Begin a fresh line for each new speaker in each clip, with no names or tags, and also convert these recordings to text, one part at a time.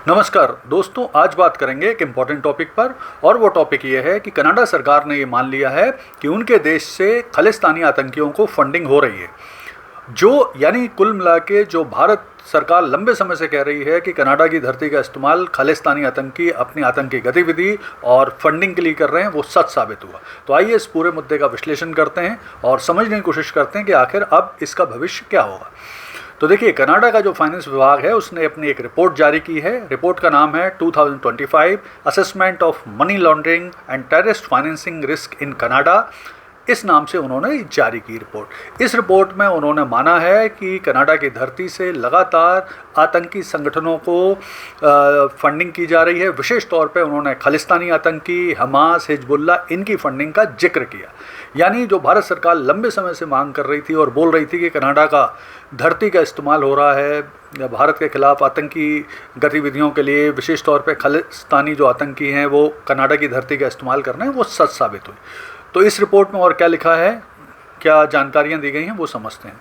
नमस्कार दोस्तों, आज बात करेंगे एक इम्पॉर्टेंट टॉपिक पर। और वो टॉपिक ये है कि कनाडा सरकार ने ये मान लिया है कि उनके देश से खालिस्तानी आतंकियों को फंडिंग हो रही है। जो यानी कुल मिला के जो भारत सरकार लंबे समय से कह रही है कि कनाडा की धरती का इस्तेमाल खालिस्तानी आतंकी अपनी आतंकी गतिविधि और फंडिंग के लिए कर रहे हैं, वो सच साबित हुआ। तो आइए इस पूरे मुद्दे का विश्लेषण करते हैं और समझने की कोशिश करते हैं कि आखिर अब इसका भविष्य क्या होगा। तो देखिए, कनाडा का जो फाइनेंस विभाग है उसने अपनी एक रिपोर्ट जारी की है। रिपोर्ट का नाम है 2025 assessment of money laundering and terrorist financing risk in Canada, इस नाम से उन्होंने जारी की रिपोर्ट। इस रिपोर्ट में उन्होंने माना है कि कनाडा की धरती से लगातार आतंकी संगठनों को फंडिंग की जा रही है। विशेष तौर पे उन्होंने खालिस्तानी आतंकी, हमास, हिजबुल्ला, इनकी फंडिंग का जिक्र किया। यानी जो भारत सरकार लंबे समय से मांग कर रही थी और बोल रही थी कि कनाडा का धरती का इस्तेमाल हो रहा है भारत के खिलाफ आतंकी गतिविधियों के लिए, विशेष तौर पे खालिस्तानी जो आतंकी हैं वो कनाडा की धरती का इस्तेमाल कर रहे हैं, वो सच साबित हुई। तो इस रिपोर्ट में और क्या लिखा है, क्या जानकारियां दी गई हैं, वो समझते हैं।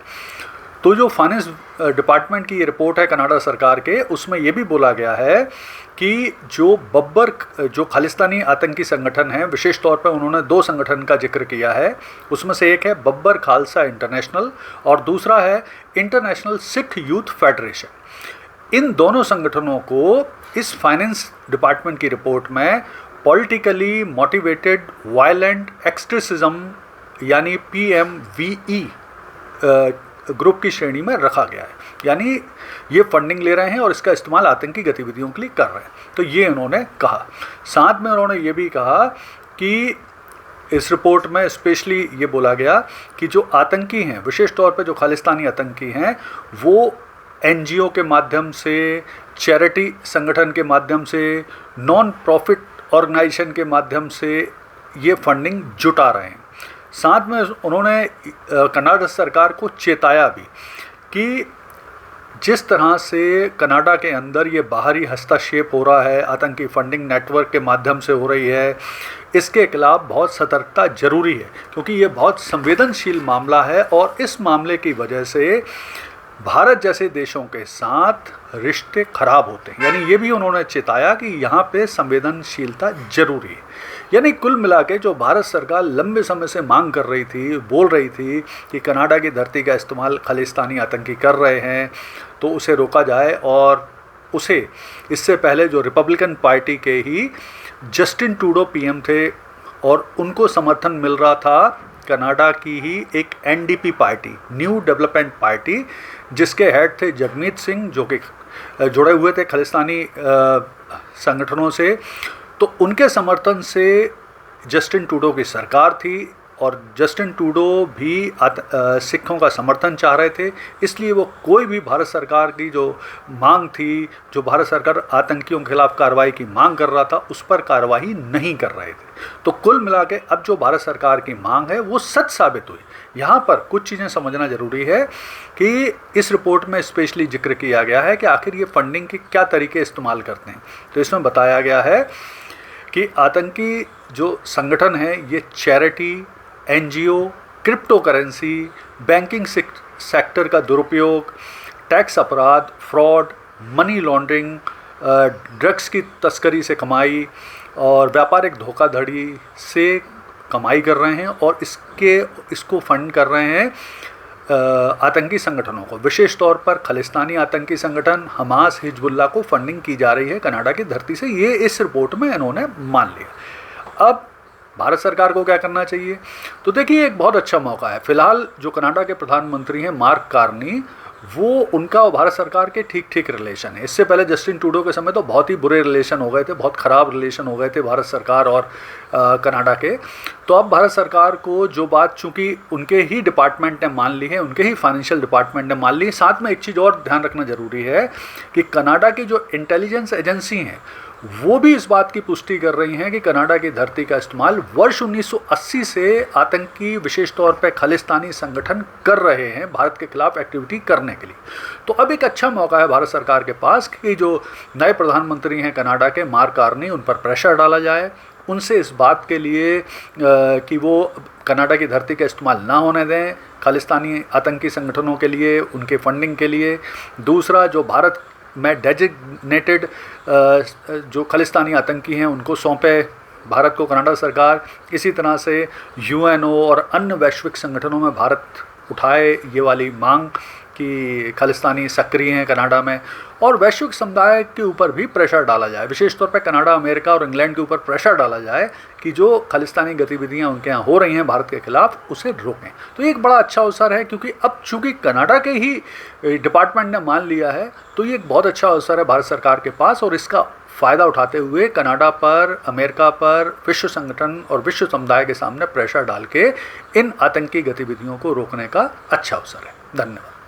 तो जो फाइनेंस डिपार्टमेंट की ये रिपोर्ट है कनाडा सरकार के, उसमें ये भी बोला गया है कि जो खालिस्तानी आतंकी संगठन हैं, विशेष तौर पर उन्होंने दो संगठन का जिक्र किया है। उसमें से एक है बब्बर खालसा इंटरनेशनल और दूसरा है इंटरनेशनल सिख यूथ फेडरेशन। इन दोनों संगठनों को इस फाइनेंस डिपार्टमेंट की रिपोर्ट में पॉलिटिकली मोटिवेटेड वायलेंट एक्सट्रीसिज्म यानी PMVE ग्रुप की श्रेणी में रखा गया है। यानी ये फंडिंग ले रहे हैं और इसका इस्तेमाल आतंकी गतिविधियों के लिए कर रहे हैं। तो ये उन्होंने कहा। साथ में उन्होंने ये भी कहा कि इस रिपोर्ट में स्पेशली ये बोला गया कि जो आतंकी हैं, विशेष तौर पे जो खालिस्तानी आतंकी हैं, वो NGO के माध्यम से, चैरिटी संगठन के माध्यम से, नॉन प्रॉफिट ऑर्गेनाइजेशन के माध्यम से ये फंडिंग जुटा रहे हैं। साथ में उन्होंने कनाडा सरकार को चेताया भी कि जिस तरह से कनाडा के अंदर ये बाहरी हस्तक्षेप हो रहा है, आतंकी फंडिंग नेटवर्क के माध्यम से हो रही है, इसके खिलाफ बहुत सतर्कता जरूरी है, क्योंकि ये बहुत संवेदनशील मामला है और इस मामले की वजह से भारत जैसे देशों के साथ रिश्ते खराब होते हैं। यानी ये भी उन्होंने चेताया कि यहाँ पे संवेदनशीलता जरूरी है। यानी कुल मिला के जो भारत सरकार लंबे समय से मांग कर रही थी, बोल रही थी कि कनाडा की धरती का इस्तेमाल खालिस्तानी आतंकी कर रहे हैं, तो उसे रोका जाए। और उसे इससे पहले जो रिपब्लिकन पार्टी के ही जस्टिन ट्रूडो PM थे और उनको समर्थन मिल रहा था कनाडा की ही एक NDP party, new development party, जिसके हेड थे जगमीत सिंह, जो कि जुड़े हुए थे खालिस्तानी संगठनों से। तो उनके समर्थन से जस्टिन ट्रूडो की सरकार थी और जस्टिन ट्रूडो भी सिखों का समर्थन चाह रहे थे। इसलिए वो कोई भी भारत सरकार की जो मांग थी, जो भारत सरकार आतंकियों के खिलाफ कार्रवाई की मांग कर रहा था, उस पर कार्रवाई नहीं कर रहे थे। तो कुल मिला के अब जो भारत सरकार की मांग है वो सच साबित हुई। यहाँ पर कुछ चीज़ें समझना जरूरी है कि इस रिपोर्ट में स्पेशली जिक्र किया गया है कि आखिर ये फंडिंग के क्या तरीके इस्तेमाल करते हैं। तो इसमें बताया गया है कि आतंकी जो संगठन है ये charity, NGO, crypto currency, banking sector का दुरुपयोग, टैक्स अपराध, फ्रॉड, मनी लॉन्ड्रिंग, ड्रग्स की तस्करी से कमाई और व्यापारिक धोखाधड़ी से कमाई कर रहे हैं और इसको फंड कर रहे हैं आतंकी संगठनों को। विशेष तौर पर खालिस्तानी आतंकी संगठन हमास, हिजबुल्ला को फंडिंग की जा रही है कनाडा की धरती से। ये इस रिपोर्ट में इन्होंने मान लिया। अब भारत सरकार को क्या करना चाहिए? तो देखिए, एक बहुत अच्छा मौका है। फिलहाल जो कनाडा के प्रधानमंत्री हैं मार्क कार्नी, वो उनका और भारत सरकार के ठीक ठीक रिलेशन है। इससे पहले जस्टिन ट्रूडो के समय तो बहुत ही बुरे रिलेशन हो गए थे, बहुत ख़राब रिलेशन हो गए थे भारत सरकार और कनाडा के। तो अब भारत सरकार को जो बात चूँकि उनके ही डिपार्टमेंट ने मान ली है, उनके ही फाइनेंशियल डिपार्टमेंट ने मान ली है। साथ में एक चीज़ और ध्यान रखना ज़रूरी है कि कनाडा की जो इंटेलिजेंस एजेंसी हैं वो भी इस बात की पुष्टि कर रही हैं कि कनाडा की धरती का इस्तेमाल वर्ष 1980 से आतंकी, विशेष तौर पर खालिस्तानी संगठन कर रहे हैं भारत के खिलाफ एक्टिविटी करने के लिए। तो अब एक अच्छा मौका है भारत सरकार के पास कि जो नए प्रधानमंत्री हैं कनाडा के, मार्क कार्नी, उन पर प्रेशर डाला जाए, उनसे इस बात के लिए कि वो कनाडा की धरती का इस्तेमाल ना होने दें खालिस्तानी आतंकी संगठनों के लिए, उनके फंडिंग के लिए। दूसरा, जो भारत में डेजिग्नेटेड जो खालिस्तानी आतंकी हैं उनको सौंपे भारत को कनाडा सरकार। इसी तरह से यूएनओ और अन्य वैश्विक संगठनों में भारत उठाए ये वाली मांग कि खालिस्तानी सक्रिय हैं कनाडा में, और वैश्विक समुदाय के ऊपर भी प्रेशर डाला जाए, विशेष तौर पे कनाडा, अमेरिका और इंग्लैंड के ऊपर प्रेशर डाला जाए कि जो खालिस्तानी गतिविधियां उनके यहाँ हो रही हैं भारत के खिलाफ उसे रोकें। तो ये एक बड़ा अच्छा अवसर है, क्योंकि अब चूंकि कनाडा के ही डिपार्टमेंट ने मान लिया है तो ये एक बहुत अच्छा अवसर है भारत सरकार के पास, और इसका फ़ायदा उठाते हुए कनाडा पर, अमेरिका पर, विश्व संगठन और विश्व समुदाय के सामने प्रेशर डाल के इन आतंकी गतिविधियों को रोकने का अच्छा अवसर है। धन्यवाद।